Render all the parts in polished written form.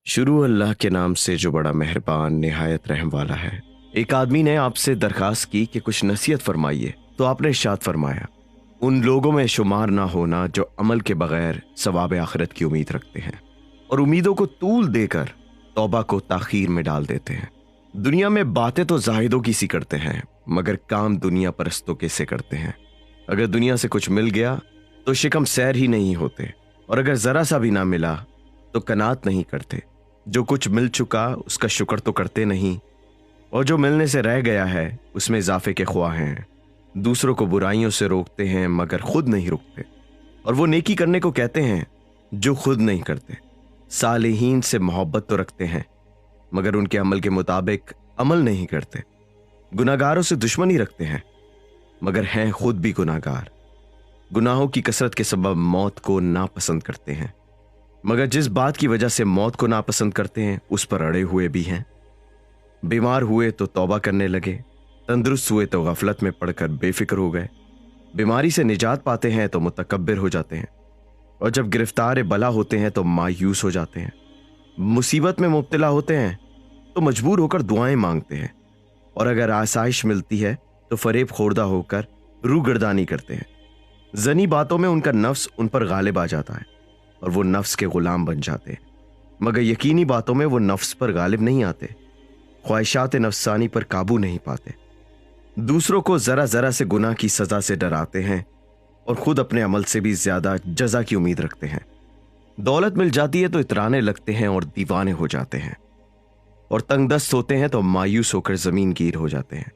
शुरू अल्लाह के नाम से जो बड़ा मेहरबान निहायत रहम वाला है। एक आदमी ने आपसे दरखास्त की कि कुछ नसीहत फरमाइए, तो आपने इरशाद फरमाया, उन लोगों में शुमार ना होना जो अमल के बगैर सवाब आखिरत की उम्मीद रखते हैं और उम्मीदों को तूल देकर तौबा को ताखीर में डाल देते हैं। दुनिया में बातें तो जाहिदों की सी करते हैं, मगर काम दुनिया परस्तों के से करते हैं। अगर दुनिया से कुछ मिल गया तो शिकम सैर ही नहीं होते, और अगर जरा सा भी ना मिला तो कनात नहीं करते। जो कुछ मिल चुका उसका शुक्र तो करते नहीं, और जो मिलने से रह गया है उसमें इजाफे के ख्वाह हैं। दूसरों को बुराइयों से रोकते हैं मगर खुद नहीं रुकते, और वो नेकी करने को कहते हैं जो खुद नहीं करते। सालेहीन से मोहब्बत तो रखते हैं मगर उनके अमल के मुताबिक अमल नहीं करते। गुनाहगारों से दुश्मनी रखते हैं मगर हैं खुद भी गुनाहगार। गुनाहों की कसरत के सबब मौत को नापसंद करते हैं, मगर जिस बात की वजह से मौत को नापसंद करते हैं उस पर अड़े हुए भी हैं। बीमार हुए तो तौबा करने लगे, तंदुरुस्त हुए तो गफलत में पड़कर बेफिक्र हो गए। बीमारी से निजात पाते हैं तो मुतकब्बिर हो जाते हैं, और जब गिरफ्तार बला होते हैं तो मायूस हो जाते हैं। मुसीबत में मुब्तला होते हैं तो मजबूर होकर दुआएं मांगते हैं, और अगर आसाइश मिलती है तो फरेब खोरदा होकर रूगर्दानी करते हैं। जनी बातों में उनका नफ्स उन पर गालिब आ जाता है और वो नफ्स के गुलाम बन जाते हैं, मगर यकीनी बातों में वो नफ्स पर गालिब नहीं आते, ख्वाहिशात नफ्सानी पर काबू नहीं पाते। दूसरों को जरा जरा से गुनाह की सजा से डराते हैं और खुद अपने अमल से भी ज्यादा जजा की उम्मीद रखते हैं। दौलत मिल जाती है तो इतराने लगते हैं और दीवाने हो जाते हैं, और तंगदस्त होते हैं तो मायूस होकर जमीन गिर हो जाते हैं।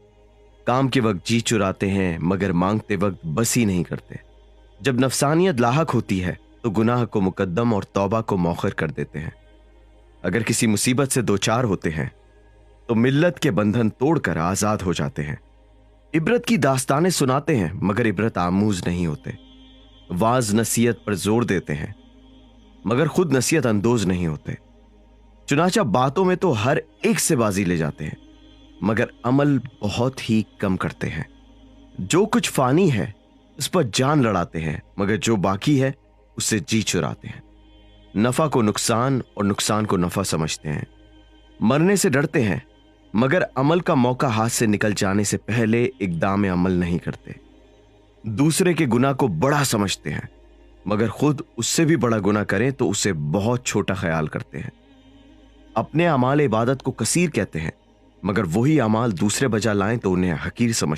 काम के वक्त जी चुराते हैं मगर मांगते वक्त बस ही नहीं करते। जब नफसानियत लाहक होती है तो गुनाह को मुकद्दम और तौबा को मौखर कर देते हैं। अगर किसी मुसीबत से दो चार होते हैं तो मिल्लत के बंधन तोड़कर आजाद हो जाते हैं। इबरत की दास्तानें सुनाते हैं मगर इबरत आमूज नहीं होते। वाज नसीहत पर जोर देते हैं मगर खुद नसीहत अंदोज नहीं होते। चुनाचा बातों में तो हर एक से बाजी ले जाते हैं मगर अमल बहुत ही कम करते हैं। जो कुछ फानी है उस पर जान लड़ाते हैं मगर जो बाकी है उससे जी चुराते हैं। नफा को नुकसान और नुकसान को नफा समझते हैं। मरने से डरते हैं मगर अमल का मौका हाथ से निकल जाने से पहले इक़दाम अमल नहीं करते। दूसरे के गुनाह को बड़ा समझते हैं मगर खुद उससे भी बड़ा गुनाह करें तो उसे बहुत छोटा ख्याल करते हैं। अपने अमाल इबादत को कसीर कहते हैं मगर वही अमाल दूसरे बजा लाएं तो उन्हें हकीर समझते हैं।